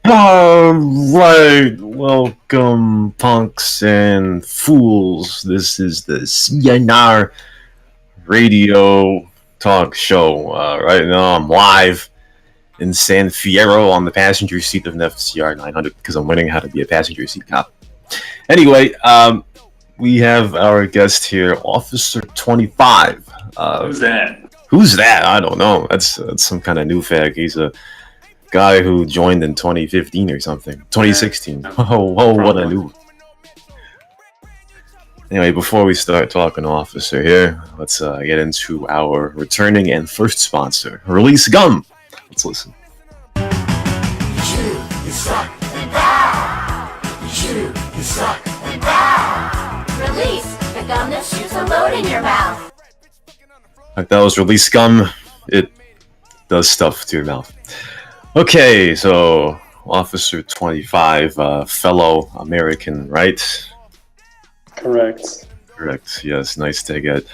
Alright, welcome punks and fools. This is the CnR radio talk show. Right now I'm live in San Fierro on the passenger seat of an FCR 900 because I'm learning how to be a passenger seat cop. Anyway, we have our guest here, Officer25. Who's that? Who's that? I don't know. That's some kind of new fag. He's a guy who joined in 2015 or something. 2016. Whoa, what a new. Anyway, before we start talking to Officer here, let's get into our returning and first sponsor, Release Gum. Let's listen. You suck and bow. You suck and bow. Release the gum that shoots a load in your mouth. Like that was Release Gum. It does stuff to your mouth. Okay, so Officer25, fellow American, right? Correct. Correct. Yes, nice to get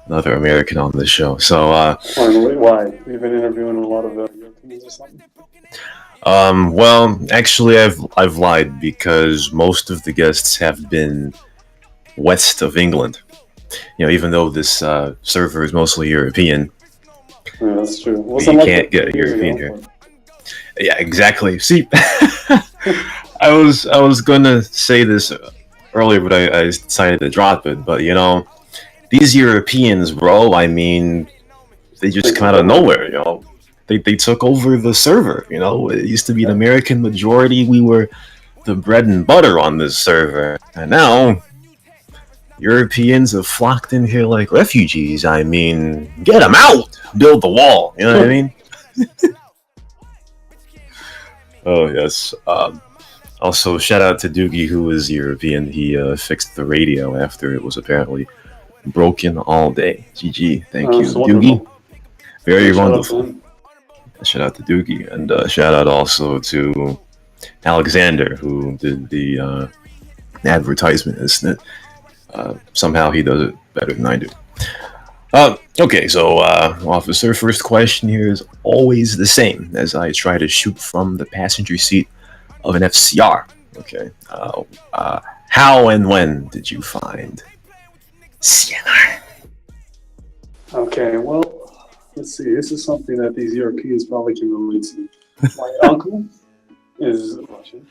another American on the show. So, Finally, why? We've been interviewing a lot of Europeans or something. Well, actually, I've lied because most of the guests have been west of England. You know, even though this server is mostly European. Yeah, that's true. You can't get European here. Yeah, exactly. See, I was gonna say this earlier, but I decided to drop it. But you know, these Europeans, bro. I mean, they just come out of nowhere. You know, they took over the server. You know, it used to be an American majority. We were the bread and butter on this server, and now Europeans have flocked in here like refugees. I mean, get them out, build the wall. You know what I mean? Oh, yes. Also, shout out to Doogie, who is European. He fixed the radio after it was apparently broken all day. GG. Thank you, Doogie. Very wonderful. Shout out to Doogie. And shout out also to Alexander, who did the advertisement, isn't it? Somehow he does it better than I do. Okay, so Officer, first question here is always the same as I try to shoot from the passenger seat of an FCR. Okay, how and when did you find CnR? Okay, well, let's see. This is something that these Europeans probably can relate to. My uncle is Russian,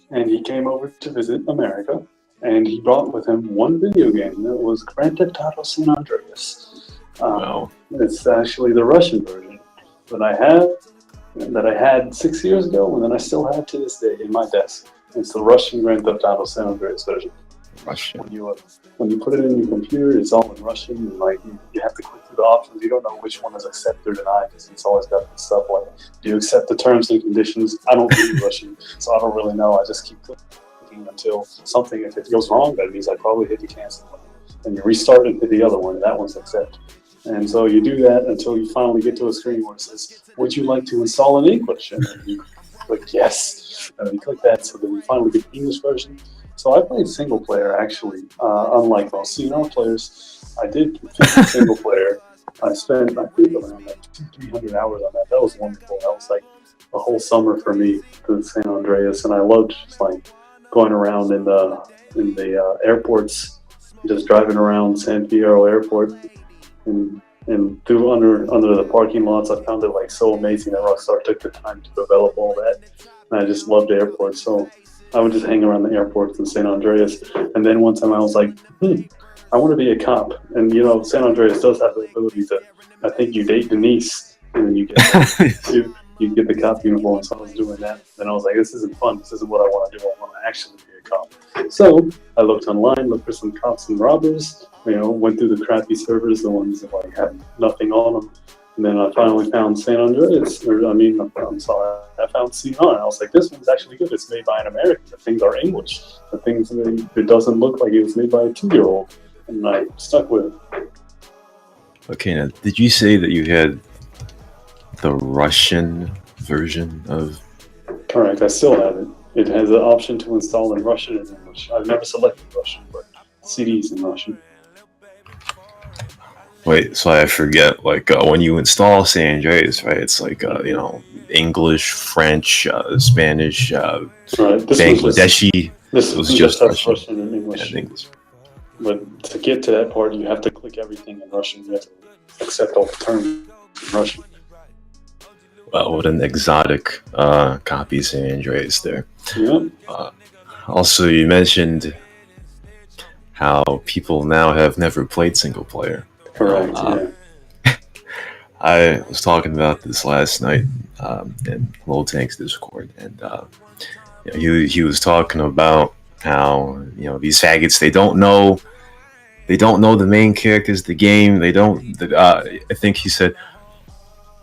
and he came over to visit America, and he brought with him one video game. That was Grand Theft Auto San Andreas. Wow. It's actually the Russian version that I had 6 years ago, and then I still have to this day in my desk. It's the Russian Grand Theft Auto San Andreas version. Russian. When you put it in your computer, it's all in Russian, and like you have to click through the options. You don't know which one is accepted or denied because it's always got this stuff like, do you accept the terms and conditions? I don't read Russian, so I don't really know. I just keep clicking until something. If it goes wrong, that means I probably hit the cancel button, and you restart and hit the other one, and that one's accepted. And so you do that until you finally get to a screen where it says, would you like to install an English? And then you click yes. And you click that, so then you finally get the English version. So I played single player, actually. Unlike most CnR players, I did single player. I spent, I think, around like 200-300 hours on that. That was wonderful. That was like a whole summer for me to San Andreas. And I loved just like going around in the airports, just driving around San Fierro Airport. And through under the parking lots, I found it like so amazing that Rockstar took the time to develop all that. And I just loved the airport, so I would just hang around the airports in San Andreas. And then one time I was like, I want to be a cop. And you know, San Andreas does have the ability to, I think you date Denise, and then you get you get the cop uniform. So I was doing that. Then I was like, this isn't fun. This isn't what I want to do. I want to actually be a cop. So I looked online, looked for some cops and robbers. You know, went through the crappy servers, the ones that like had nothing on them, and then I finally found San Andreas. I found CnR, and I was like, this one's actually good. It's made by an American. The things are English. The things it doesn't look like it was made by a 2-year-old, and I stuck with it. Okay, now did you say that you had the Russian version of? Correct. I still have it. It has an option to install in Russian and English. I've never selected Russian, but CDs in Russian. Wait, so I forget. Like when you install San Andreas, right? It's like English, French, Spanish, Right. Bangladeshi. This was was just just Russian Russian and English. and English. But to get to that part, you have to click everything in Russian. You have to accept all the terms in Russian. Well, what an exotic copy of San Andreas there. Yeah. Also, you mentioned how people now have never played single player. Correct. Yeah. I was talking about this last night in Low Tank's Discord, and he was talking about how these faggots, they don't know the main characters of the game. They don't. I think he said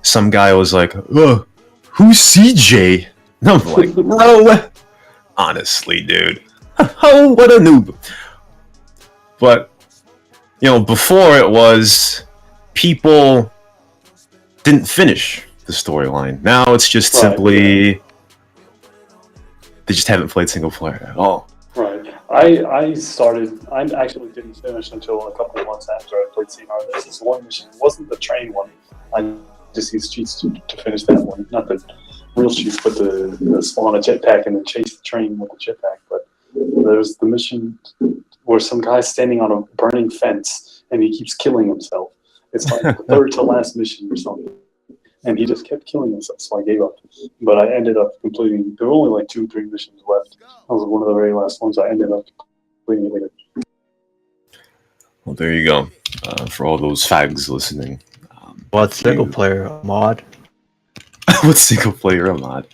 some guy was like, "Oh, who's CJ?" And I'm like, bro, honestly, dude, oh, what a noob. But before it was people didn't finish the storyline. Now it's just simply they just haven't played single player at all. Right. I actually didn't finish until a couple of months after I played CnR. This is one mission. It wasn't the train one. I just used cheats to finish that one. Not the real cheats, but the spawn a jetpack and then chase the train with the jetpack. But there's the mission where some guy's standing on a burning fence and he keeps killing himself. It's like the third to last mission or something. And he just kept killing himself, so I gave up. But I ended up completing. There were only like 2-3 missions left. That was one of the very last ones. I ended up completing it later. Well, there you go. For all those fags listening. What single player mod? What single player mod?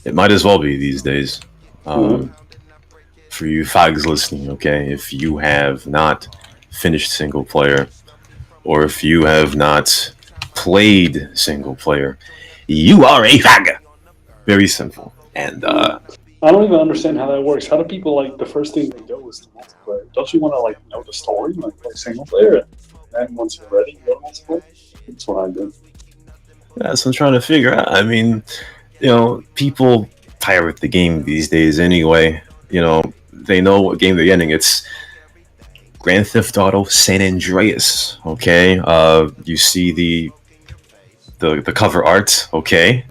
It might as well be these days. For you fags listening, okay? If you have not finished single player, or if you have not played single player, you are a fag. Very simple. And I don't even understand how that works. How do people the first thing they go is to multiplayer? Don't you want to know the story, play single player, and once you're ready, go to multiplayer? That's what I do. That's what I'm trying to figure out. I mean, people pirate the game these days anyway. They know what game they're getting. It's Grand Theft Auto San Andreas. Okay, you see the cover art. Okay,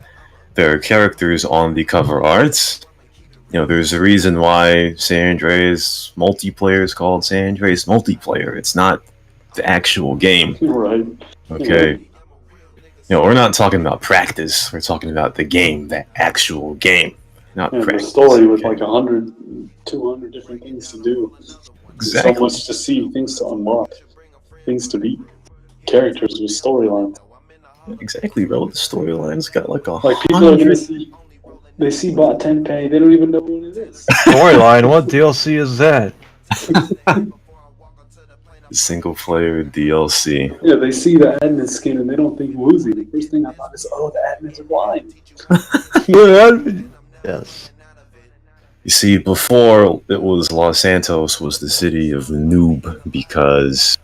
there are characters on the cover art. There's a reason why San Andreas multiplayer is called San Andreas multiplayer. It's not the actual game. Right. Okay. We're not talking about practice. We're talking about the game, the actual game, not practice. The story with 100, 200 different things to do. Exactly. So much to see, things to unlock, things to beat, characters with storylines. Exactly, bro. The storyline's got people are gonna see. They see bot Tenpei, they don't even know what it is. Storyline? What DLC is that? Single player DLC. Yeah, they see the admin skin and they don't think woozy. The first thing I thought is, the admins are blind. Yes. You see, before it was Los Santos was the city of Noob because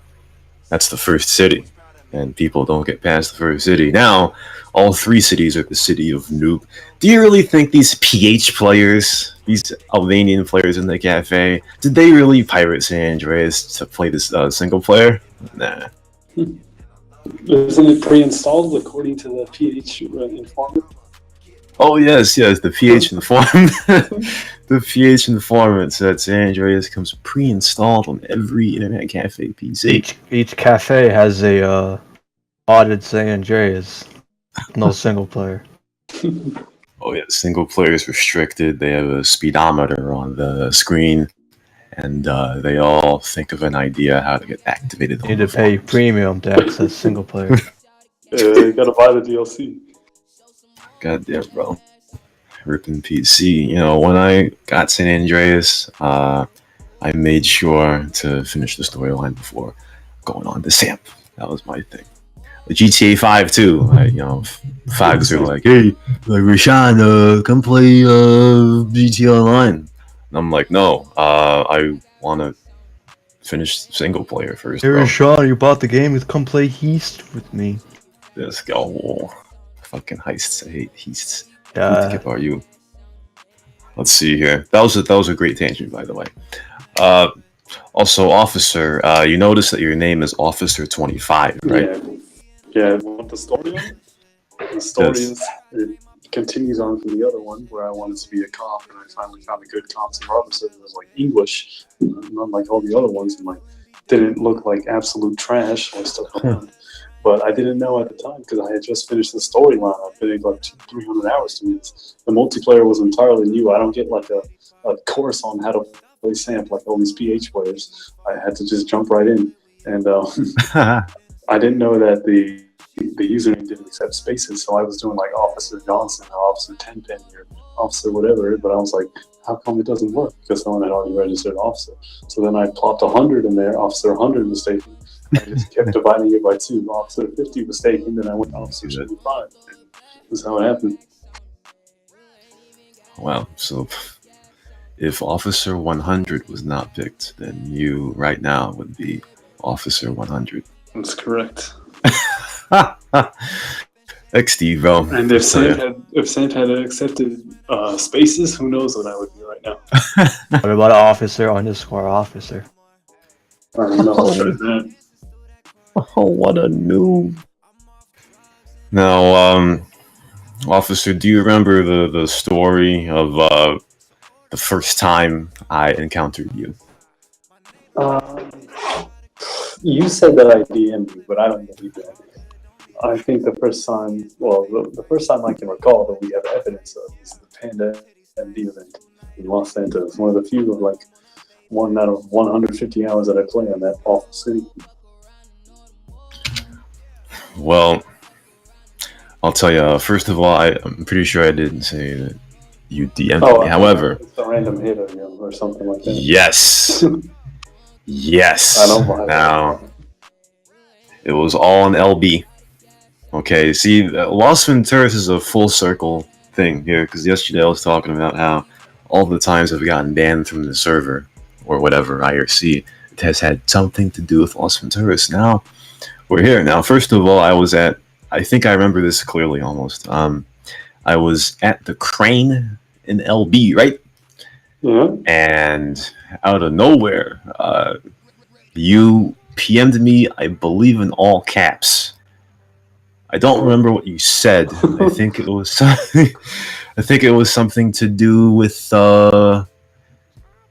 that's the first city, and people don't get past the first city. Now, all 3 cities are the city of Noob. Do you really think these PH players, these Albanian players in the cafe, did they really pirate San Andreas to play this single player? Nah. Isn't it pre-installed according to the PH informant? Oh yes, the PH informant. The PH informant said San Andreas comes pre-installed on every internet cafe PC. Each cafe has a modded San Andreas. No single player. Oh yeah, single player is restricted. They have a speedometer on the screen, and they all think of an idea how to get activated. You need to pay premium to access single player. You gotta buy the DLC. Goddamn, bro. Ripping PC. When I got San Andreas, I made sure to finish the storyline before going on to SAMP. That was my thing. The GTA 5 too. Fags are like, hey, Rashon, come play GTA Online. And I'm like, no, I want to finish single player first. Hey, Rashon, you bought the game. Come play Heist with me. Let's go. Fucking heists. I hate heists. Yeah. Who are you? Let's see here. That was a great tangent, by the way. Also, officer, you notice that your name is Officer25, right? Yeah. What the story is? The story is it continues on from the other one where I wanted to be a cop, and I finally found a good cop in Robertson that was like English, not like all the other ones, and like didn't look like absolute trash or stuff around. But I didn't know at the time because I had just finished the storyline. I finished like 200-300 hours to me. The multiplayer was entirely new. I don't get like a course on how to play Samp like all these PH players. I had to just jump right in, and I didn't know that the username didn't accept spaces, so I was doing like Officer Johnson or Officer Tenpenny or Officer whatever. But I was like, how come it doesn't work? Because someone had already registered Officer. So then I plopped 100 in there. Officer 100 mistaken. I just kept dividing it by 2. Officer 50 mistaken, then I went Officer 75. And that's how it happened. Wow. So if Officer 100 was not picked, then you right now would be Officer 100. That's correct. Thanks, Steve, bro. And if Sant had accepted spaces, who knows what I would be right now. What about Officer_Officer? I don't know about that. Oh, what a noob. Now, officer, do you remember the story of the first time I encountered you? You said that I DM'd you, but I don't believe that. I think the first time I can recall that we have evidence of is the Panda MD event in Los Santos. One of the few of like 1 out of 150 hours that I play on that awful city. Well, I'll tell you, first of all, I'm pretty sure I didn't say that you DM'd me. However, it's a random hit of you or something like that. Yes. Yes. I don't mind. Now, it was all on LB. Okay, see, Los Venturas is a full circle thing here, because yesterday I was talking about how all the times I've gotten banned from the server, or whatever, IRC, it has had something to do with Los Venturas. Now, we're here. Now, first of all, I think I remember this clearly almost. I was at the Crane in LB, right? Yeah. And out of nowhere, you PM'd me, I believe in all caps. I don't remember what you said. I think it was something. I think it was something to do with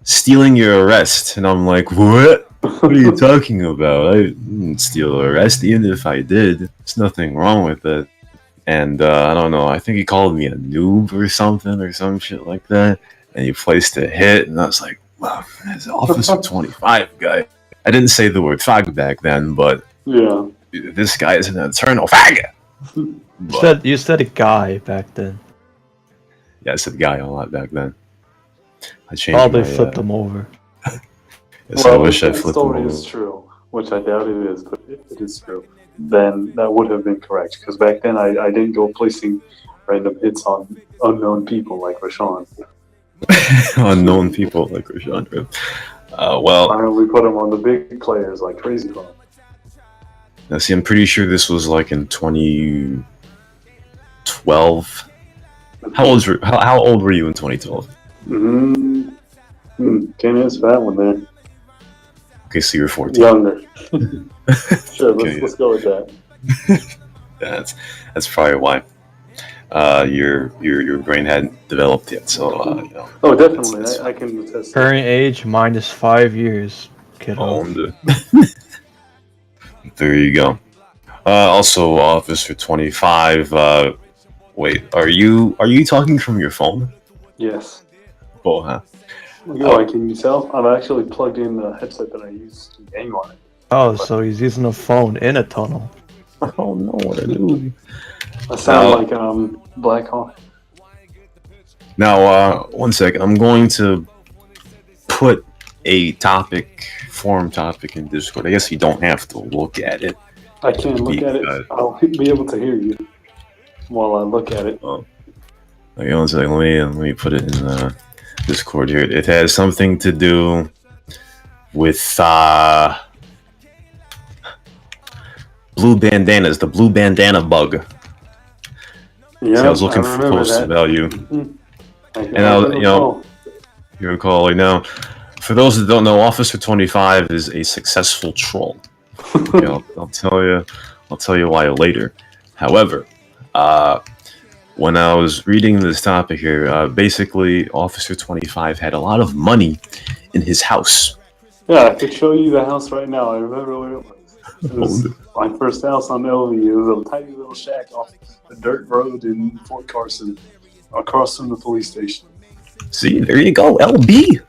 stealing your arrest, and I'm like, what? What are you talking about? I didn't steal an arrest. Even if I did, there's nothing wrong with it. And I don't know. I think he called me a noob or something or some shit like that. And he placed a hit, and I was like, wow, that's Officer25 guy. I didn't say the word fag back then, but yeah. This guy is an eternal faggot. You said a guy back then. Yeah, I said guy a lot back then. I changed Probably my, flipped him over. Yes, well, I wish I if the flipped him story over. is true, which I doubt it is, but if it is true, then that would have been correct. Because back then I didn't go placing random hits on unknown people like Rashon. Unknown people like Rashon. Well, I only put him on the big players like Crazy Bomb. now see, I'm pretty sure this was like in 2012. How old were you in 2012? Can't answer that one there. Okay, so you're 14. Younger. Sure, Okay, let's go with that. That's probably why. Your brain hadn't developed yet, so you know. Oh, definitely. I can attest. Current age minus 5 years, kiddo. Owned. There you go. Also, Officer25. Wait, are you talking from your phone? Yes. Oh, huh? Can you tell? I'm actually plugged in the headset that I use to game on it. Oh, so he's using a phone in a tunnel. Oh no, what a noob. I sound like Black Hawk. Now, one second. I'm going to put a forum topic in Discord. I guess you don't have to look at it. I can look at it. I'll be able to hear you while I look at it. Okay, one second. Let me put it in Discord here. It has something to do with blue bandanas, the blue bandana bug. Yeah, See, I was looking for posts about you. Mm-hmm. You recall, For those that don't know, Officer 25 is a successful troll. Okay, I'll tell you why later. However, when I was reading this topic here, basically Officer 25 had a lot of money in his house. Yeah, I could show you the house right now. I remember where it was. It was my first house on LV. It was a tiny little shack off the dirt road in Fort Carson, across from the police station. See, there you go, LB.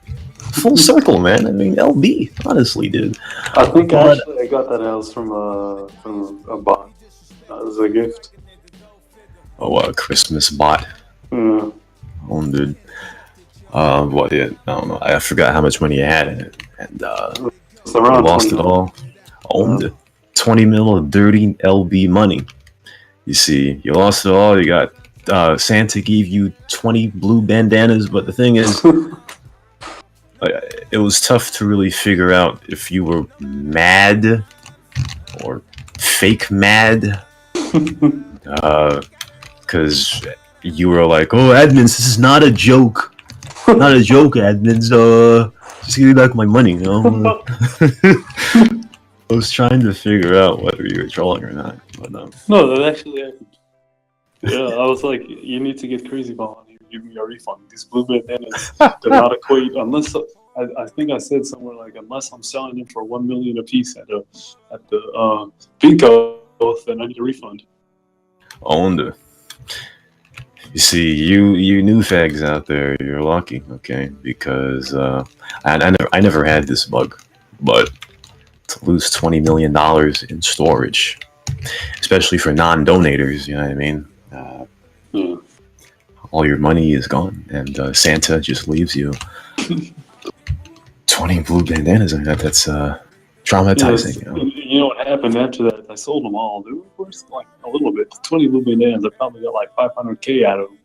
Full circle, man. I mean, LB. Honestly, dude. I think I got that house from a bot. As a gift. Oh, a Christmas bot. Yeah. Oh, dude. What? Yeah, I don't know. I forgot how much money I had in it, and lost it all. Owned 20 mil of dirty LB money. You see, you lost it all. You got Santa gave you 20 blue bandanas, but the thing is, it was tough to really figure out if you were mad or fake mad, because you were like, "Oh, admins, this is not a joke, not a joke, admins. Just give me back my money." You know. I was trying to figure out whether you were trolling or not, but no, that actually happened. Yeah, I was like, you need to get crazy ball and give me a refund. These blue bandanas do not equate unless I think I said somewhere like unless I'm selling them for $1 million a piece at the Pico, then I need a refund. Owned. You see, you new fags out there, you're lucky, okay? Because I never had this bug, but to lose $20 million in storage, especially for non-donators, you know what I mean? All your money is gone, and Santa just leaves you 20 blue bandanas. I mean, that's traumatizing. Yes. You know what happened after that? I sold them all. They were worth like a little bit. 20 blue bandanas, I probably got like $500K out of them.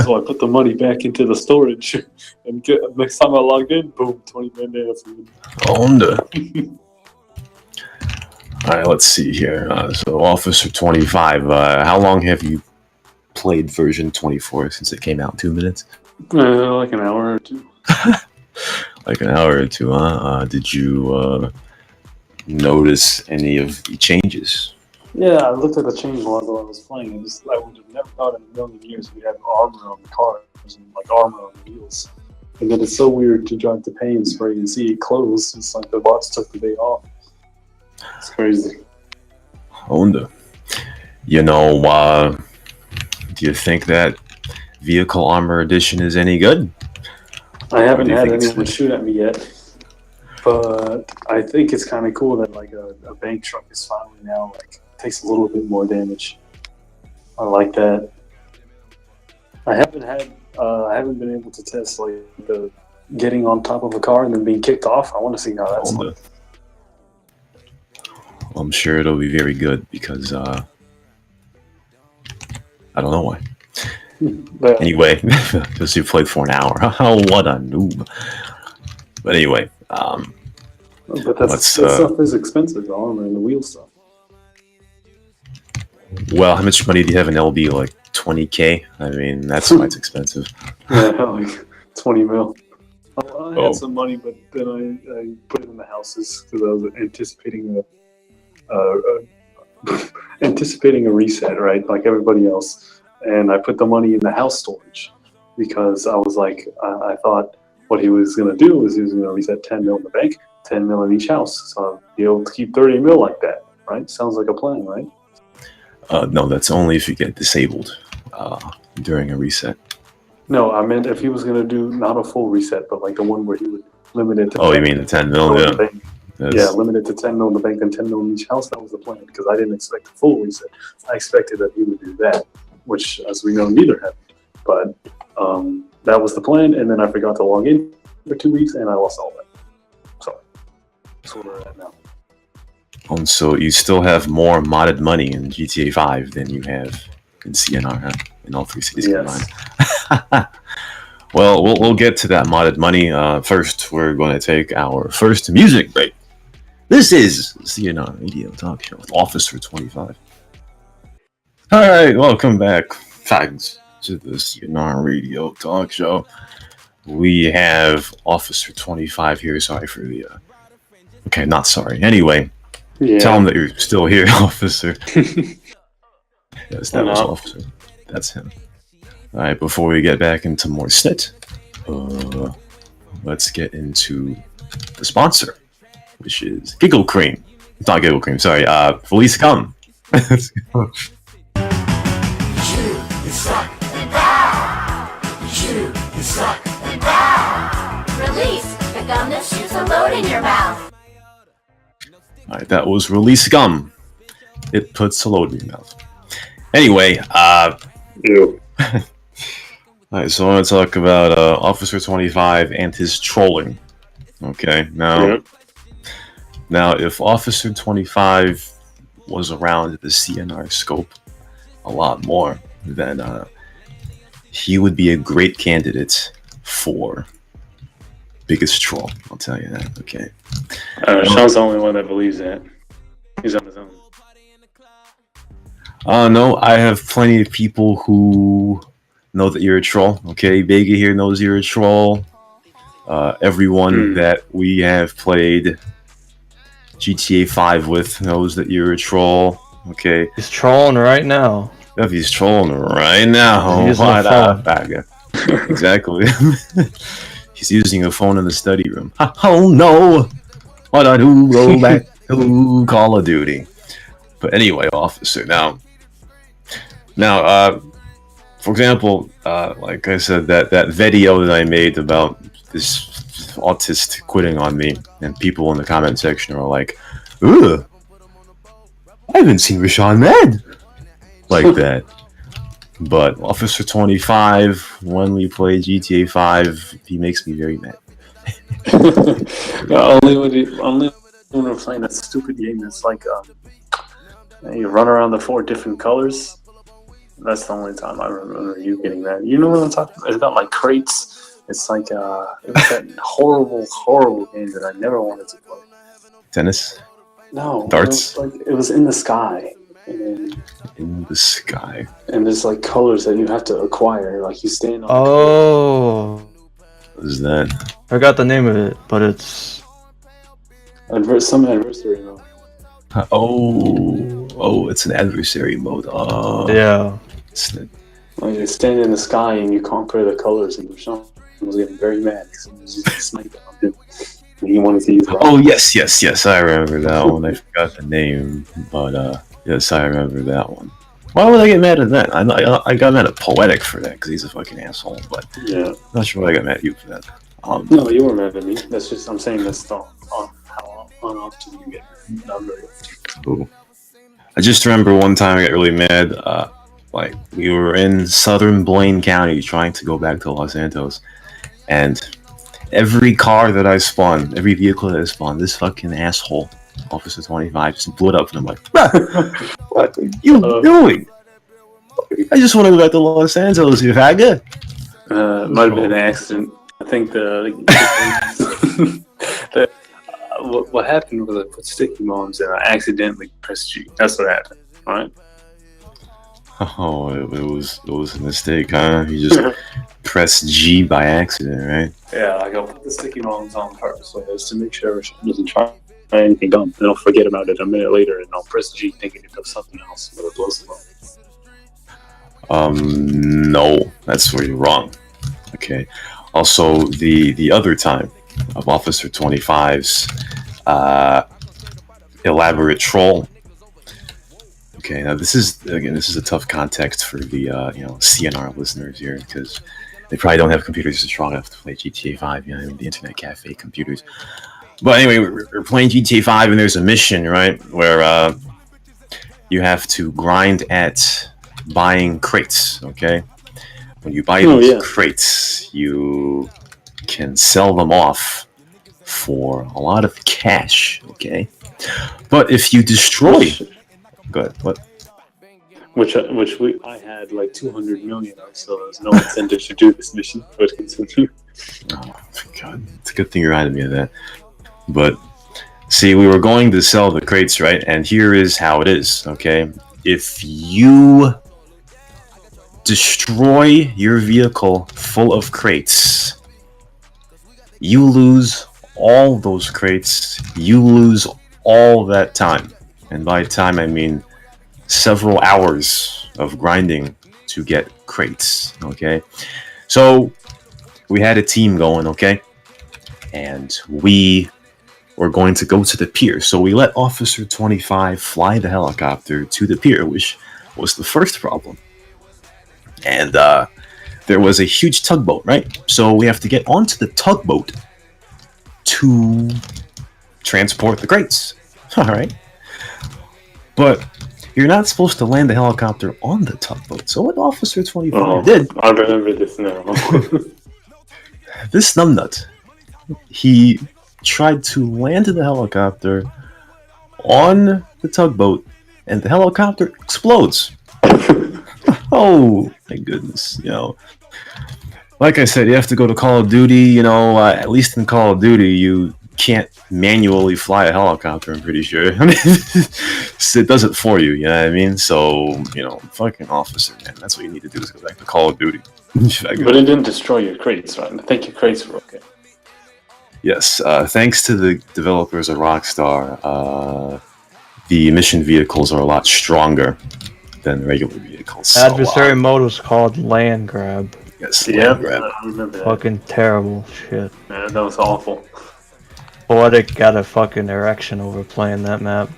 So I put the money back into the storage, and next time I logged in, boom, 20 bandanas. Owned. All right, let's see here. So Officer 25, how long have you played version 24 since it came out? 2 minutes? Like an hour or two. Like an hour or two, huh? Did you notice any of the changes? Yeah, I looked at the change while I was playing. I would have never thought in a million years we'd have armor on the cars and like armor on the wheels. And then it's so weird to drive the paint spray and see it close. It's like the bots took the day off. It's crazy. Honda. You know, do you think that Vehicle Armor Edition is any good? I haven't had anyone shoot at me yet, but I think it's kind of cool that like a bank truck is finally now like takes a little bit more damage. I like that. I haven't been able to test like the getting on top of a car and then being kicked off. I want to see how that's like. Well, I'm sure it'll be very good because I don't know why. But anyway, because you played for an hour. What a noob. But anyway, but that stuff is expensive, the armor and the wheel stuff. Well, how much money do you have in LB? Like 20K? I mean, that's quite expensive. Yeah, like 20 mil. I had some money, but then I put it in the houses because I was anticipating a reset, right? Like everybody else. And I put the money in the house storage because I was like, I thought what he was going to do was he was going to reset 10 mil in the bank, 10 mil in each house. So I'll be able to keep 30 mil like that, right? Sounds like a plan, right? No, that's only if you get disabled during a reset. No, I meant if he was going to do not a full reset, but like the one where he would limit it to... Oh, you mean the 10 mil, yeah. Yeah, limited to 10 mil in the bank and 10 mil in each house. That was the plan because I didn't expect a full reset. I expected that he would do that, which, as we know, neither happened. But that was the plan, and then I forgot to log in for 2 weeks, and I lost all that. So that's where we're at now. So you still have more modded money in GTA 5 than you have in CnR, huh? In all three cities combined. Well, we'll get to that modded money. First, we're going to take our first music break. This is CnR Radio Talk Show with Officer25. All right, welcome back, fags, to the CnR Radio Talk Show we have Officer 25 here. Sorry for the. Okay, not sorry. Anyway, tell him that you're still here, Officer. Yes, that was Officer. That's him. All right, before we get back into more snit, let's get into the sponsor, which is Giggle Cream. Not Giggle Cream, sorry. Release Gum. You suck and bow. You suck and bow. Release the gum that shoots a load in your mouth. Alright, that was Release Gum. It puts a load in your mouth. Anyway, Alright, so I want to talk about Officer 25 and his trolling. Okay, now if Officer 25 was around the CnR scope a lot more, then he would be a great candidate for biggest troll. I'll tell you that. Okay. Sean's the only one that believes that. He's on his own. No, I have plenty of people who know that you're a troll. Okay, Vega here knows you're a troll. Everyone that we have played GTA 5 with knows that you're a troll. Okay. He's trolling right now. If he's trolling right now, why not? Exactly. He's using a phone in the study room. Oh no! What I do? Go back to Call of Duty. But anyway, Officer. Now, for example, like I said, that video that I made about this autist quitting on me, and people in the comment section are like, "Ugh, I haven't seen Rashon mad like that." But Officer 25, when we play GTA 5, he makes me very mad. only when we're playing that stupid game that's like you run around the 4 different colors. That's the only time I remember you getting mad. You know what I'm talking about? It's got like crates. It's like it was that horrible game that I never wanted to play. Tennis? No. Darts? It was in the sky. In the sky. And there's like colors that you have to acquire. Like you stand on. Oh. What is that? I forgot the name of it, but it's some adversary mode. Oh, it's an adversary mode. Oh, yeah. Like you stand in the sky and you conquer the colors, and Rashon was getting very mad because he was using a sniper on him. And he wanted to use. Oh yes. I remember that one. I forgot the name, but yes, I remember that one. Why would I get mad at that? I got mad at Poetic for that because he's a fucking asshole. But yeah, not sure why I got mad at you for that. No, you were mad at me. That's just I'm saying that's how often you get not very often. I just remember one time I got really mad. Like we were in southern Blaine County trying to go back to Los Santos, and every car that I spawned, every vehicle that I spawned, this fucking asshole, Officer 25, just blew it up, and I'm like, what are you doing? I just want to go back to Los Santos, you faggot. Might have been an accident. I think what happened was I put sticky bombs and I accidentally pressed G. That's what happened, right? Oh, it was a mistake, huh? You just pressed G by accident, right? Yeah, like I'll put the sticky bombs on purpose, so as to make sure it doesn't try anything dumb. Then I'll forget about it a minute later, and I'll press G thinking it does something else, but it blows them up. No, that's where you're wrong. Okay. Also, the other time of Officer 25's elaborate troll. Okay, now this is a tough context for the CnR listeners here because they probably don't have computers strong enough to play GTA 5. You know, the internet cafe computers. But anyway, we're playing GTA 5 and there's a mission, right, where you have to grind at buying crates. Okay, when you buy those crates, you can sell them off for a lot of cash. Okay, but if you destroy Good. What? Which I had like 200 million of, so there's no incentive to do this mission. But continue. Oh God, it's a good thing you reminded me of that. But see, we were going to sell the crates, right? And here is how it is. Okay, if you destroy your vehicle full of crates, You lose all those crates. You lose all that time. And by time, I mean several hours of grinding to get crates, okay? So, we had a team going, okay? And we were going to go to the pier. So we let Officer 25 fly the helicopter to the pier, which was the first problem. And there was a huge tugboat, right? So we have to get onto the tugboat to transport the crates. All right. But you're not supposed to land the helicopter on the tugboat. So what Officer 25 did... I remember this now. This numbnut, he tried to land the helicopter on the tugboat, and the helicopter explodes. Oh, my goodness, Like I said, you have to go to Call of Duty, at least in Call of Duty, you can't manually fly a helicopter, I'm pretty sure. It does it for you, you know what I mean? So, fucking officer, man, that's what you need to do is go back to Call of Duty. But it didn't destroy your crates, right? I think your crates were okay. Yes, thanks to the developers of Rockstar, the mission vehicles are a lot stronger than regular vehicles. Adversary mode was called land grab. Yes, yeah, land grab. I remember that. Fucking terrible shit. Yeah, that was awful. Poetic got a fucking erection over playing that map.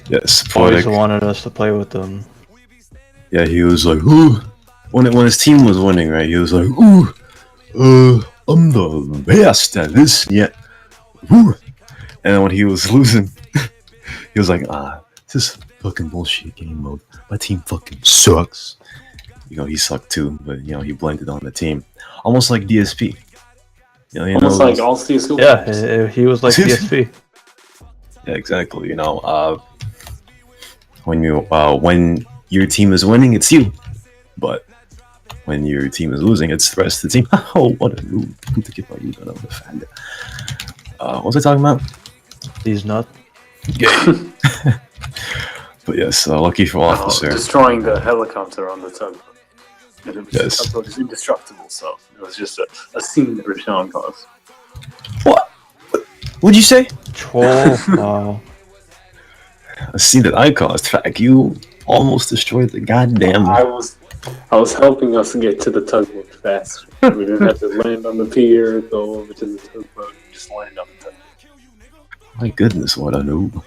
Yes, Always Poetic. wanted us to play with them. Yeah, he was like, ooh. When his team was winning, right, he was like, ooh, I'm the best at this yet. Ooh. And then when he was losing, he was like, this is fucking bullshit game mode. My team fucking sucks. He sucked too, but he blended on the team. Almost like DSP. Almost like all CSGO. Yeah, he was like DSP. Yeah, exactly. When your team is winning, it's you. But when your team is losing, it's the rest of the team. Oh, what a noob. What was I talking about? He's not. Yeah. But yes, lucky for Officer. Destroying the helicopter on the tugboat. Yes. The tugboat is indestructible, so it was just a scene that Rashon caused. What? What'd you say? Troll. Wow. A scene that I caused. Fact, you almost destroyed the goddamn... I was helping us get to the tugboat fast. We didn't have to land on the pier, go over to the tugboat, just land on the tugboat. My goodness, what a noob.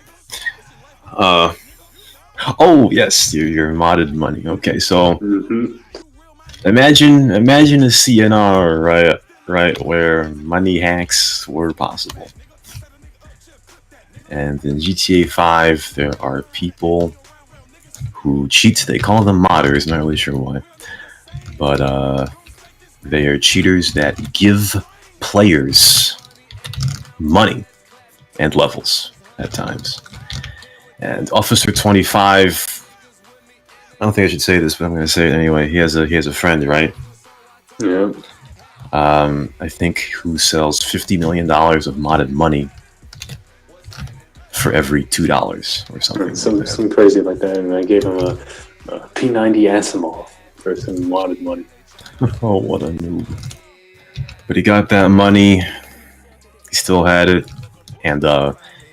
Oh yes, your modded money. Okay, so imagine a CnR, right, where money hacks were possible. And in GTA 5, there are people who cheat. They call them modders, not really sure why. But they are cheaters that give players money and levels at times. And Officer 25, I don't think I should say this, but I'm going to say it anyway. He has a friend, right? Yeah. I think who sells $50 million of modded money for every $2 or something. Some crazy like that, and I gave him a P90 Asimov for some modded money. Oh, what a noob. But he got that money, he still had it, and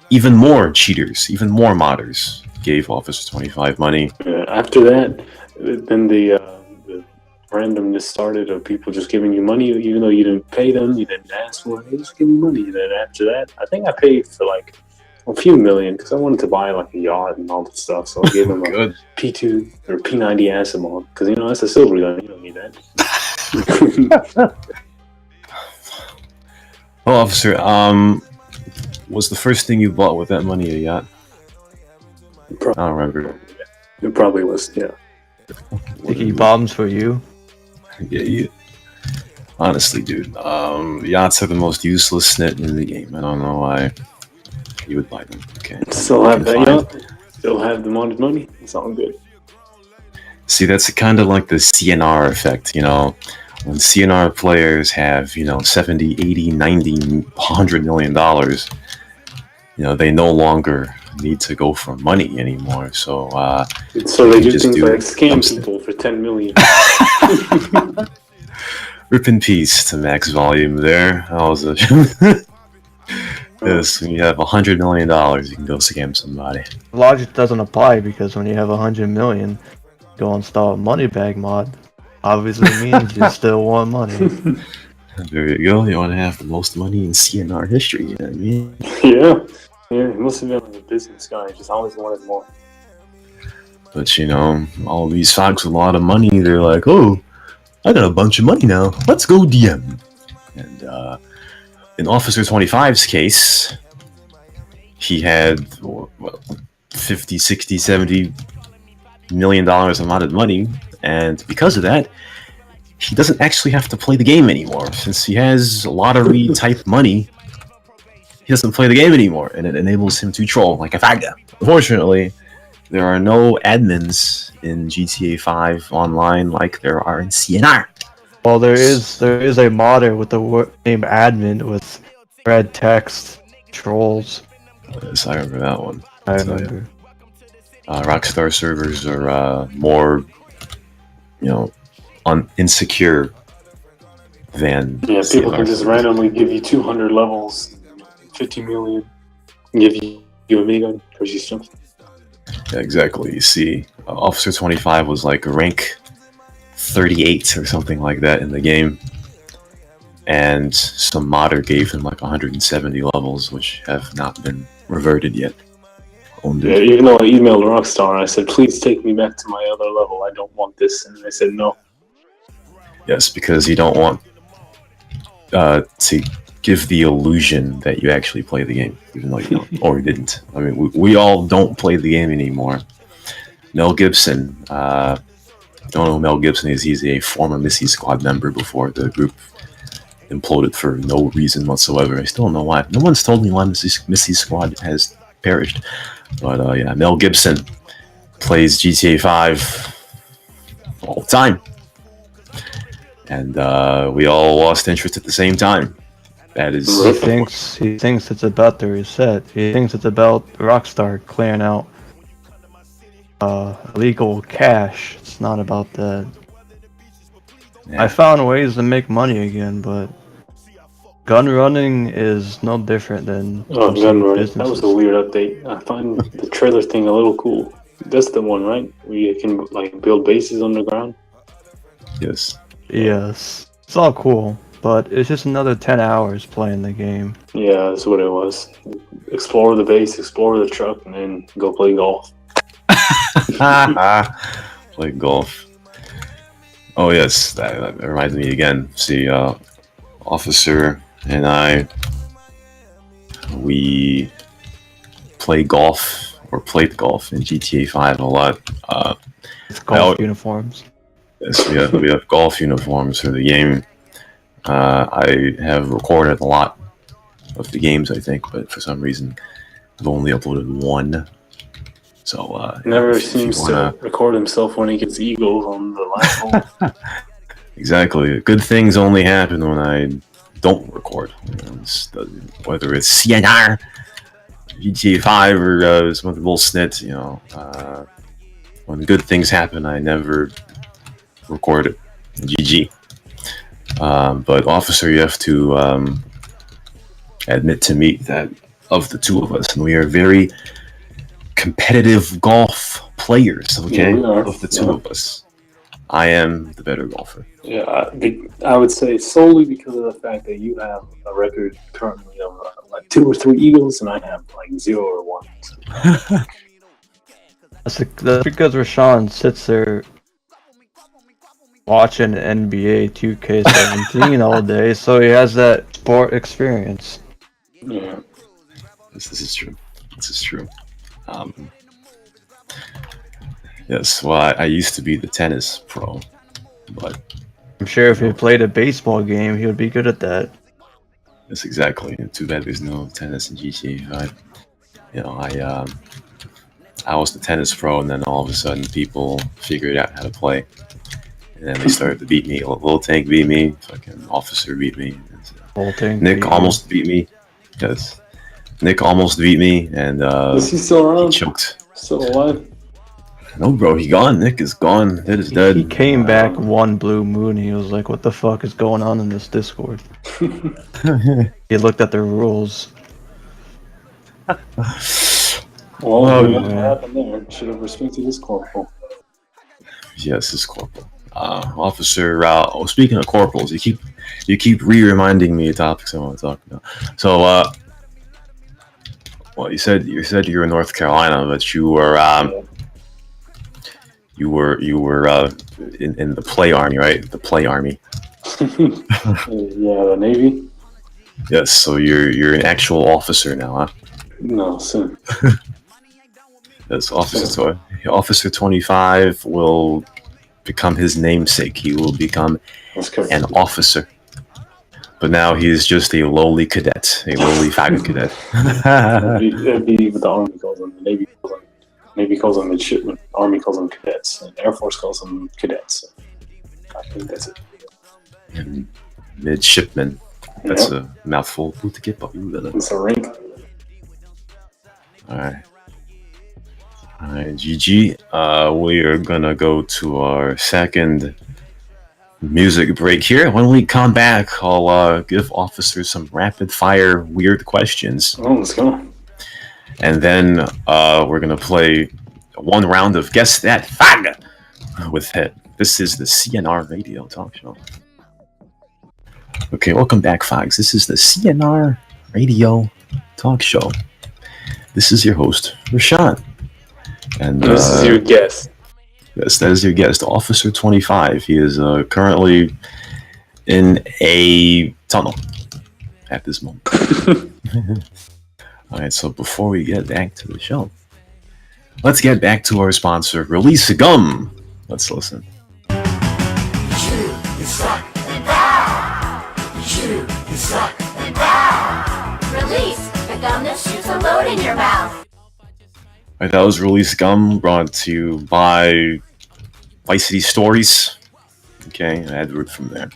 even more cheaters, even more modders gave Officer 25 money. After that, then the randomness started of people just giving you money, even though you didn't pay them, you didn't ask for it, they just give you money. And then after that, I think I paid for like a few million because I wanted to buy like a yacht and all this stuff. So I gave him a P2 or P90 Asimov because that's a silver gun. You don't need that. Well, Officer, was the first thing you bought with that money a yacht? I don't remember. It probably was, yeah. Sticky bombs for you. Yeah. Honestly, dude, yachts are the most useless snit in the game. I don't know why you would buy them. Okay. Still have that yacht. Still have the modded money. It's all good. See, that's kind of like the CnR effect, When CnR players have, 70, 80, 90, $100 million, they no longer need to go for money anymore. So they do things like scam people for $10 million. Rip in peace to Max Volume there. That was a... Yes, when you have $100 million, you can go scam somebody. Logic doesn't apply because when you have 100 million, go install a money bag mod. Obviously means you still want money. There you go. You want to have the most money in CnR history. You know what I mean? Yeah, he must have been like a business guy. He just always wanted more. But you know, all these folks with a lot of money, they're like, "Oh, I got a bunch of money now. Let's go DM." And in Officer 25's case, he had what, 50, 60, 70 million dollars amount of money, and because of that, he doesn't actually have to play the game anymore. Since he has lottery type money, he doesn't play the game anymore, and it enables him to troll like a faggot. Unfortunately, there are no admins in GTA 5 online like there are in CnR. Well, there is a modder with the name admin with red text trolls. Yes, I remember that one. I remember. Rockstar servers are more, insecure than people CnR can just servers. randomly give you 200 levels, 50 million, and give you a minigun because you stuff. Yeah, exactly. You see, Officer 25 was like rank 38 or something like that in the game, and some modder gave him like 170 levels, which have not been reverted yet. Yeah, even though I emailed Rockstar, I said, please take me back to my other level. I don't want this. And they said no. Yes, because you don't want to give the illusion that you actually play the game, even though you don't, or you didn't. I mean, we all don't play the game anymore. Mel Gibson, don't know who Mel Gibson is. He's a former Missy Squad member before the group imploded for no reason whatsoever. I still don't know why. No one's told me why Missy Squad has perished. But yeah, Mel Gibson plays GTA 5 all the time. And we all lost interest at the same time. That is... He thinks it's about the reset. He thinks it's about Rockstar clearing out illegal cash. It's not about that. Yeah. I found ways to make money again, but gun running is no different than gun running. businesses. That was a weird update. I find the trailer thing a little cool. That's the one, right? Where you can like build bases underground. Yes. Yes. It's all cool, but it's just another 10 hours playing the game. Yeah, that's what it was. Explore the base, explore the truck, and then go play golf. Play golf. Oh yes, that reminds me again. See, Officer and I, we play golf or played golf in GTA 5 a lot. It's golf uniforms. Yes, we have golf uniforms for the game. I have recorded a lot of the games, I think, but for some reason, I've only uploaded one. So never seems to record himself when he gets eagles on the last hole. Exactly. Good things only happen when I don't record. Whether it's CnR, GTA 5, or some other bullshit, when good things happen, I never record it. GG. But Officer, you have to admit to me that of the two of us, and we are very competitive golf players, okay? Yeah, of the two of us, I am the better golfer. Yeah, I would say solely because of the fact that you have a record currently of like 2 or 3 eagles, and I have like 0 or 1. That's because Rashon sits there watching NBA 2K17 all day, so he has that sport experience. Yeah. This is true. This is true. Yes, well, I used to be the tennis pro, but I'm sure if he played a baseball game, he would be good at that. Yes, exactly. Too bad there's no tennis in GTA 5. I was the tennis pro, and then all of a sudden people figured out how to play. And then they started to beat me. Little Tank beat me. Fucking Officer beat me. Nick almost beat me. Yes. Nick almost beat me, and is he still around? he choked. Still alive? No, bro, he gone. Nick is gone. That is dead. He came back one blue moon. He was like, "What the fuck is going on in this Discord?" He looked at the rules. Well, what man. happened there? Should have respected his corporal. Yes, it's corporal. Officer. Speaking of corporals, you keep reminding me of topics I want to talk about. So, well, you said you're in North Carolina, but you were in the play army, right? The play army. Yeah, the Navy. Yes. So you're an actual officer now, huh? No, sir. Yes, Officer 25 will become his namesake. He will become an officer. But now he is just a lowly cadet, a lowly faggot cadet. That'd be what the Army calls them. The Navy calls them midshipmen. Army calls them cadets. And the Air Force calls them cadets. I think that's it. Midshipman. That's a mouthful. It's a rank. Alright, GG. We are gonna go to our second music break here. When we come back, I'll give officers some rapid fire weird questions. Oh, let's go. And then we're gonna play one round of Guess That Fag with Hit. This is the CnR Radio Talk Show. Okay, welcome back, Fags. This is the CnR Radio Talk Show. This is your host, Rashon. And this is your guest. Yes, that is your guest, Officer 25. He is currently in a tunnel at this moment. Alright, so before we get back to the show, let's get back to our sponsor, Release Gum. Let's listen. Chew, you suck, and bow. Chew, you suck, and bow. Release the gum that shoots a load in your mouth. Alright, that was Release Gum, brought to you by Vice City Stories. Okay, advert from there.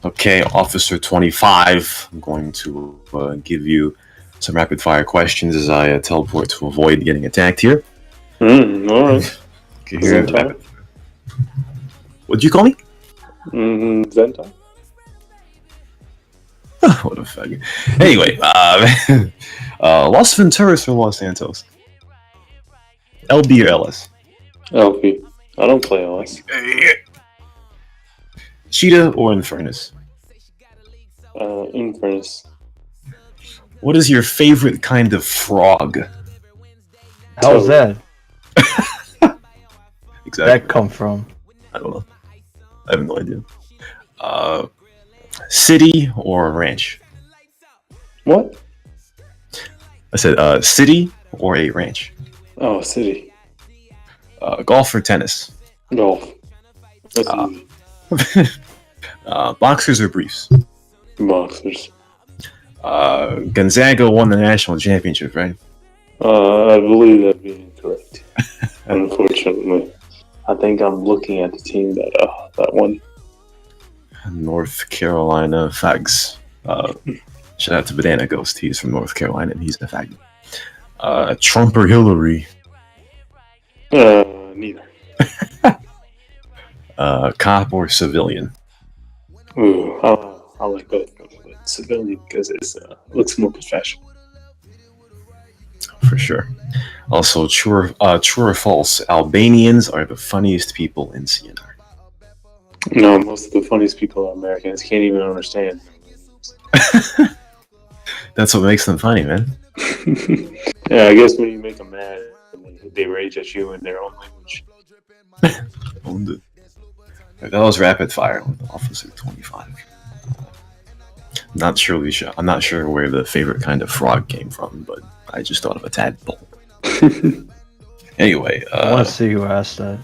Okay, Officer 25, I'm going to give you some rapid fire questions as I teleport to avoid getting attacked here. Alright. Okay, here rapid. What'd you call me? Zenta. What a faggot. Anyway, Los Venturas or Los Santos? LB or LS? LP. I don't play LS. Cheetah or Infernus? Infernus. What is your favorite kind of frog? How's that? Exactly. That come from? I don't know. I have no idea. City or ranch? What? I said city or a ranch. Oh, city. Golf or tennis? Golf. That's easy. Boxers or briefs? Boxers. Gonzaga won the national championship, right? I believe that'd be incorrect. Unfortunately. I think I'm looking at the team that won. North Carolina Fags. Shout out to Bandana Ghost. He's from North Carolina and he's a fag. Trump or Hillary? Neither. Cop or civilian? Ooh, I like both. Civilian because it looks more professional. For sure. Also, true or false, Albanians are the funniest people in CnR. No, most of the funniest people are Americans. Can't even understand. That's what makes them funny, man. Yeah, I guess when you make them mad, they rage at you in their own language. Owned it. That was rapid fire with Officer 25. I'm not sure where the favorite kind of frog came from, but I just thought of a tadpole. Anyway, I want to see who asked that.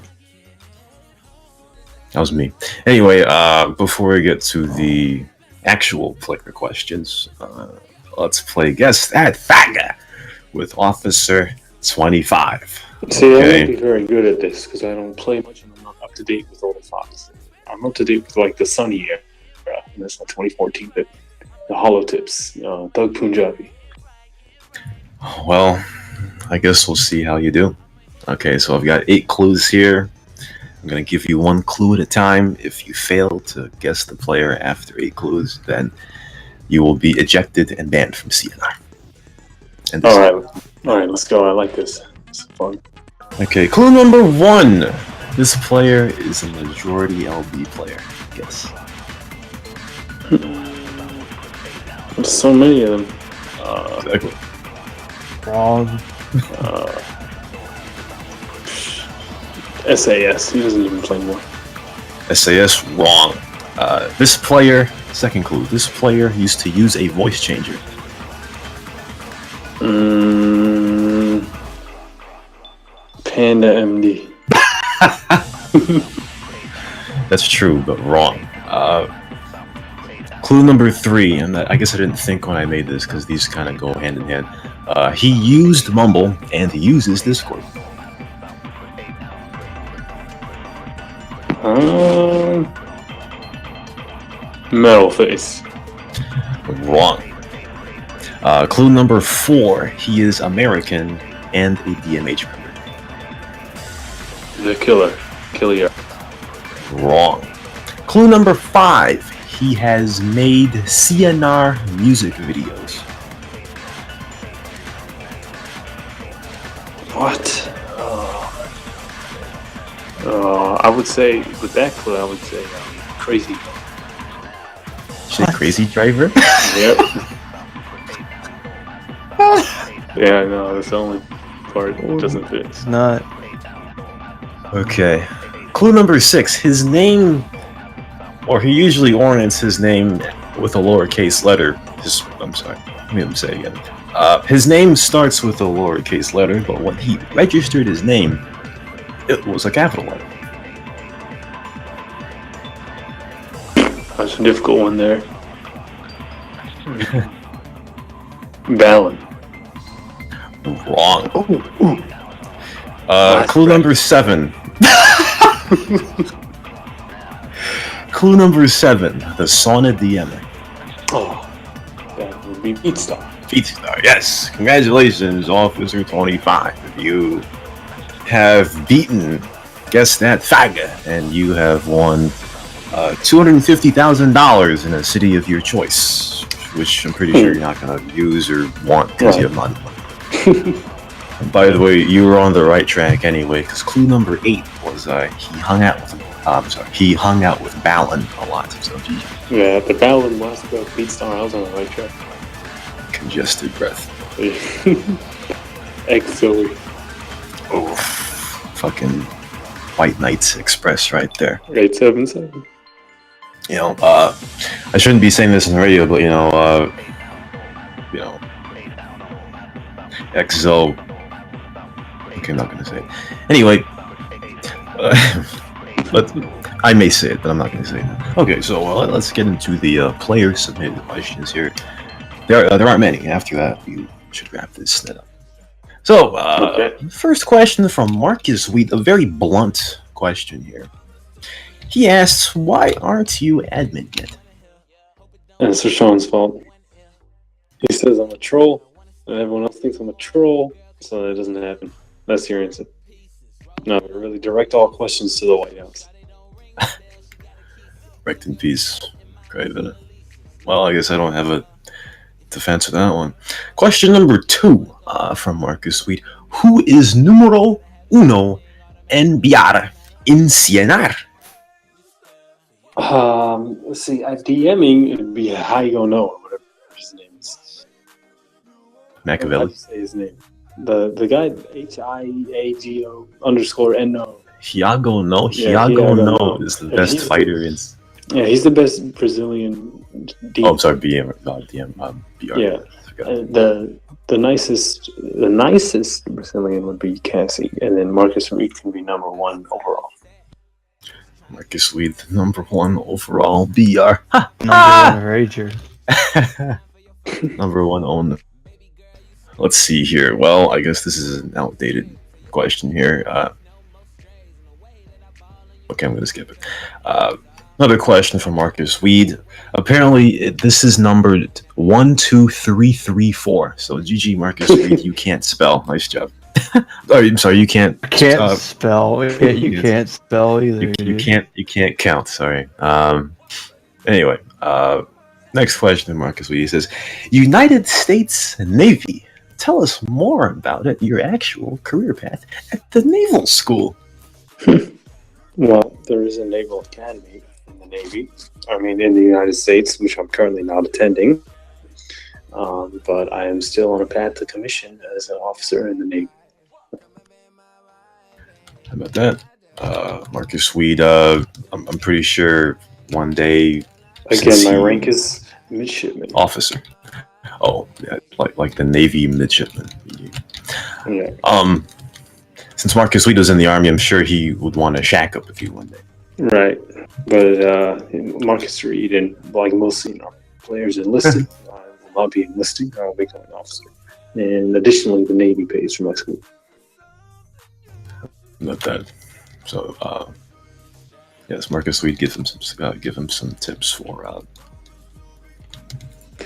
That was me. Anyway, before we get to the actual player questions, let's play Guess That Fag with Officer 25. See, I won't be very good at this because I don't play much and I'm not up to date with all the Fox. I'm up to date with like the Sunny era, and that's like 2014, but the Hollow Tips, Thug Punjabi. Well, I guess we'll see how you do. Okay, so I've got 8 clues here. I'm going to give you 1 clue at a time. If you fail to guess the player after 8 clues, then you will be ejected and banned from CnR. And All right, let's go. I like this. It's fun. Okay, clue number 1. This player is a majority LB player. Guess. There's so many of them. Exactly. Wrong. SAS. He doesn't even play more. SAS, wrong. This player, second clue, this player used to use a voice changer. Panda MD. That's true, but wrong. Clue number 3, and I guess I didn't think when I made this because these kind of go hand in hand. He used Mumble and he uses Discord. Metal Face. Wrong. Clue number 4, he is American and a DMH member. The Killer. Killer. Wrong. Clue number 5, he has made CnR music videos. What? I would say, with that clue, I would say Crazy. Say Crazy Driver? Yep. Yeah, no, that's the only part that doesn't fit. It's not. Okay. Clue number 6, his name, or he usually orients his name with a lowercase letter. I'm sorry, let me say it again. His name starts with a lowercase letter, but when he registered his name, it was a capital letter. That's a difficult one there. Balin. Wrong. Clue number 7. Clue number 7, the Sauna DM. Oh, that would be Beatstar. Beatstar, yes. Congratulations, Officer25. You have beaten Guess That Faggot, and you have won $250,000 in a city of your choice, which I'm pretty sure you're not going to use or want because you have money. By the way, you were on the right track anyway, because clue number 8 was he hung out with Balin a lot. So yeah, the Balin last about Beatstar, I was on the right track. Congested breath. Exily. Oh, fucking White Knights Express right there. 877. You know, I shouldn't be saying this on the radio, but you know, XO. Okay, I'm not gonna say it. Anyway, but I may say it, but I'm not gonna say it. Okay, so let's get into the player submitted questions here. There aren't many. After that, you should wrap this up. So, First question from Marcus Wheat, a very blunt question here. He asks, "Why aren't you admin yet?" And it's Rashon's fault. He says I'm a troll, and everyone else thinks I'm a troll, so that doesn't happen. That's your answer. No, really direct all questions to the White House. Wrecked in peace. Great. Well, I guess I don't have a defense for that one. Question number 2 from Marcus Sweet. Who is numero uno NBR in CnR? Let's see. At DMing, it'd be Haigo Noah, whatever his name is. Machiavelli. How do you say his name? The guy HIAGO _NO. Hiago No. Yeah, Hiago No is the best fighter in. Yeah, he's the best Brazilian. DM. Oh, I'm sorry, BM, not DM. BR. Yeah, the nicest Brazilian would be Cassie, and then Marcus Reed can be number 1 overall. Marcus Reed, number 1 overall. BR. Number 1 rager. Number 1 owner. Let's see here. Well, I guess this is an outdated question here. Okay, I'm going to skip it. Another question from Marcus Weed. Apparently, this is numbered 12334. So, GG, Marcus Weed, you can't spell. Nice job. Oh, I'm sorry, you can't Spell. You can't spell either. You can't count. Sorry. Anyway, next question, Marcus. He says, United States Navy. Tell us more about it. Your actual career path at the naval school. Well, there is a naval academy in the Navy. I mean, in the United States, which I'm currently not attending. But I am still on a path to commission as an officer in the Navy. How about that? Marcus Sweet, I'm pretty sure one day... Again, my rank is midshipman. Officer. Oh, yeah, like the Navy midshipman. Yeah. Since Marcus Sweet was in the Army, I'm sure he would want to shack up with you one day. Right. But Marcus Reed and like most CnR players enlisted, I will not be enlisting. I will become an officer. And additionally, the Navy pays for my school. Not that. So, yes, Marcus Sweet give him some tips for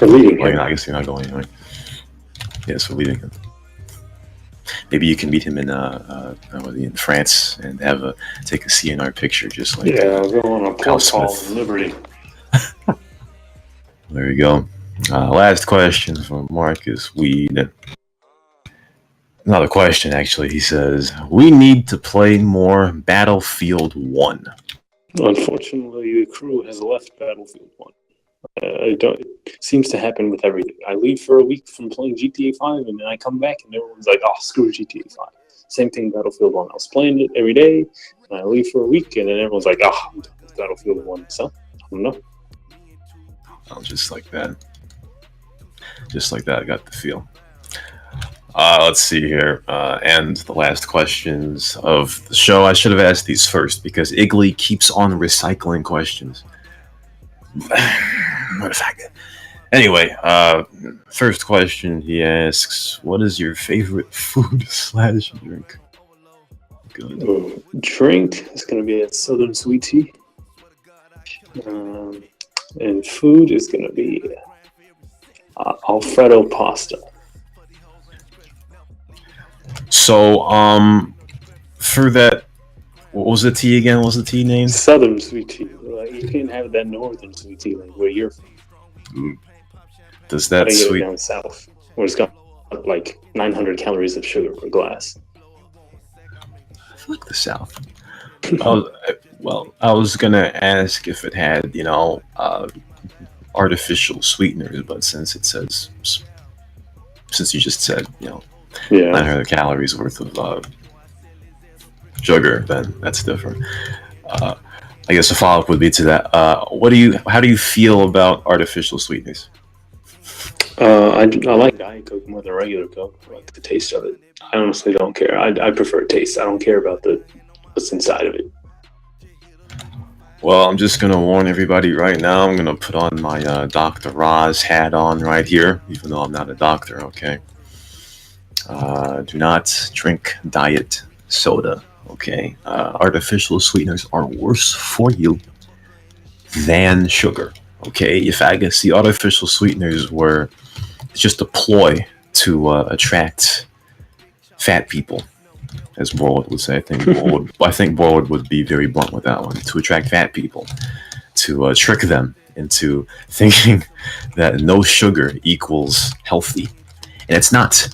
leading him. him. I guess you're not going anyway. Yes, for leading him. Maybe you can meet him in France and take a CnR picture, just like I'll go on a port call in Liberty. There you go. Last question from Marcus Weed. Another question, actually. He says, we need to play more Battlefield 1. Unfortunately, the crew has left Battlefield 1. It seems to happen with everything. I leave for a week from playing GTA 5, and then I come back, and everyone's like, oh, screw GTA 5. Same thing Battlefield 1. I was playing it every day, and I leave for a week, and then everyone's like, oh, I'm done with Battlefield 1. So, I don't know. Oh, just like that. Just like that, I got the feel. Let's see here. And the last questions of the show. I should have asked these first because Igley keeps on recycling questions. What a fact. Anyway, first question he asks, what is your favorite food/drink? Good. Drink is going to be a Southern sweet tea. And food is going to be Alfredo pasta. So, for that, what was the tea again? What was the tea name? Southern sweet tea. Like, you can't have that northern sweet tea like where you're from. Does that sweet down south, where it's got like 900 calories of sugar per glass? Fuck the South. I was gonna ask if it had, artificial sweeteners, but since you just said, 900 calories worth of sugar, then that's different. I guess a follow-up would be to that. How do you feel about artificial sweeteners? I like Diet Coke more than regular Coke. I like the taste of it. I honestly don't care. I prefer taste. I don't care about what's inside of it. Well, I'm just going to warn everybody right now. I'm going to put on my Dr. Roz hat on right here, even though I'm not a doctor, okay? Do not drink diet soda, okay? Artificial sweeteners are worse for you than sugar, okay? If I see artificial sweeteners were just a ploy to attract fat people, as Borwood would say. I think Borwood would be very blunt with that one. To attract fat people, to trick them into thinking that no sugar equals healthy, and it's not.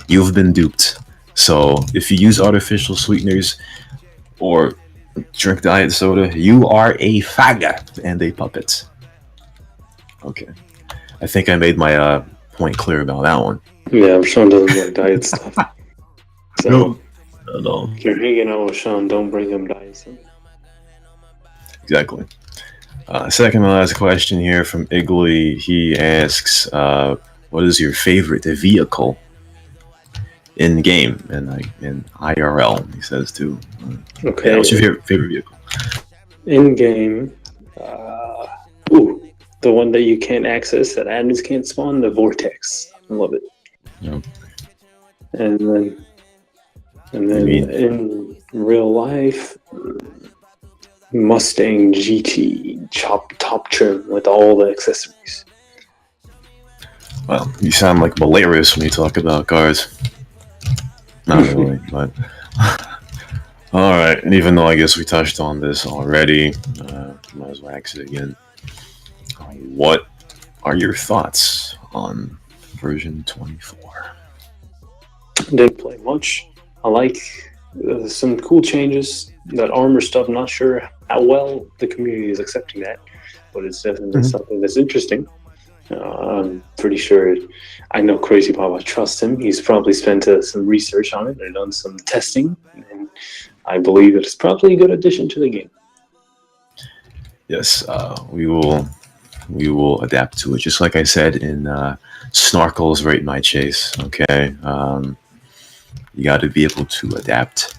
You've been duped. So if you use artificial sweeteners or drink diet soda, you are a faggot and a puppet. Okay, I think I made my point clear about that one. Yeah, Rashon doesn't like diet stuff. So. No. If you're hanging out with Sean, don't bring him diet stuff. Exactly. Second to last question here from Igley. He asks, what is your favorite vehicle in game and in IRL? He says too. Okay. Yeah, what's your favorite vehicle? In game, the one that you can't access, that admins can't spawn, the Vortex. I love it. Yeah. And then in real life, Mustang GT top trim with all the accessories. Well, you sound like Malarius when you talk about cars. Not really, but all right. And even though I guess we touched on this already, might as well ask it again. What are your thoughts on version 24? Didn't play much. I like some cool changes. That armor stuff, not sure how well the community is accepting that, but it's definitely something that's interesting. I'm pretty sure, I know Crazy Bob, I trust him. He's probably spent some research on it and done some testing, and I believe it's probably a good addition to the game. Yes, we will adapt to it. Just like I said in Snorkel's Rate My Chase, okay? You got to be able to adapt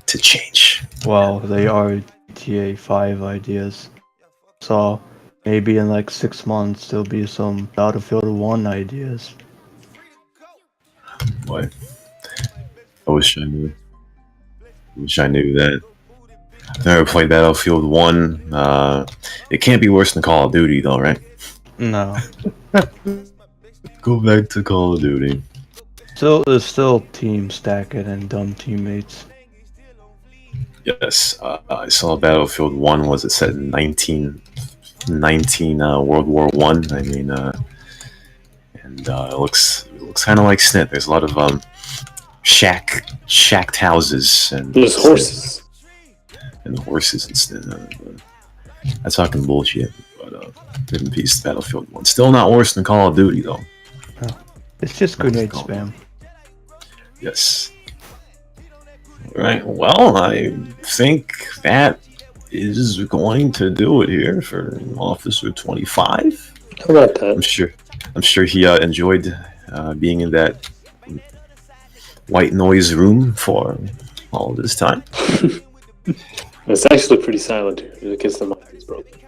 to change. Well, they are GTA 5 ideas. So maybe in like 6 months there'll be some Battlefield 1 ideas. What? I wish I knew. That. I've never played Battlefield 1. It can't be worse than Call of Duty, though, right? No. Go back to Call of Duty. There's still team stacking and dumb teammates. Yes, I saw Battlefield 1 was it set in 1919 World War 1. I mean, and it looks kind of like SNIT. There's a lot of shacked houses and there's horses and that's talking bullshit. But good in peace, Battlefield 1. Still not worse than Call of Duty though. It's just grenade spam. Yes. All right. Well, I think that is going to do it here for Officer 25. How about that? I'm sure he enjoyed being in that white noise room for all this time. It's actually pretty silent here because the mic is broken.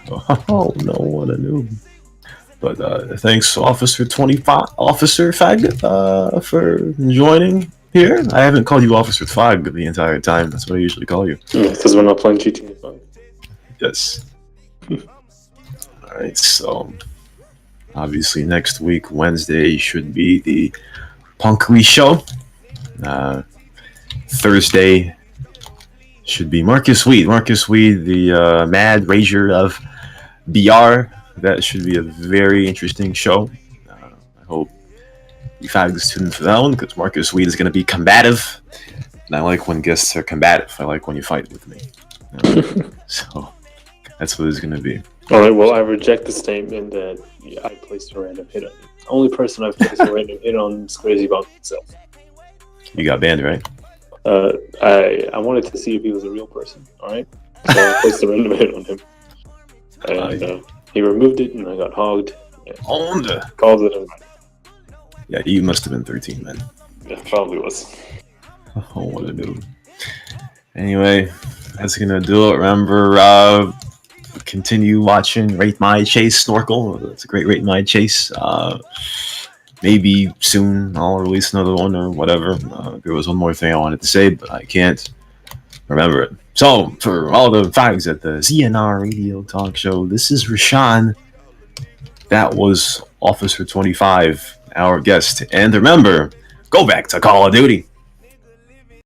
Oh no, what a noob. But thanks, Officer 25, Officer Fag, for joining here. I haven't called you Officer Fag the entire time. That's what I usually call you. Because we're not playing GTA 5. Yes. Alright, so obviously next week, Wednesday, should be the Punkly show. Thursday should be Marcus Weed. Marcus Weed, the Mad Rager of BR. That should be a very interesting show. I hope you fags tune in for that one, because Marcus Weed is going to be combative. And I like when guests are combative. I like when you fight with me. So that's what it's going to be. Alright, well, I reject the statement that I placed a random hit on you. The only person I've placed a random hit on is Crazy Bob himself. You got banned, right? I wanted to see if he was a real person, alright? So I placed a random hit on him. And he removed it, and I got hogged. Owned. Called it a... Yeah, you must have been 13, man. Yeah, probably was. Oh, what a noob. Anyway, that's gonna do it. Remember, continue watching Rate My Chase Snorkel. It's a great Rate My Chase. Maybe soon I'll release another one or whatever. There was one more thing I wanted to say, but I can't remember it. So, for all the fags at the CnR Radio Talk Show, this is Rashon. That was Officer 25, our guest. And remember, go back to Call of Duty.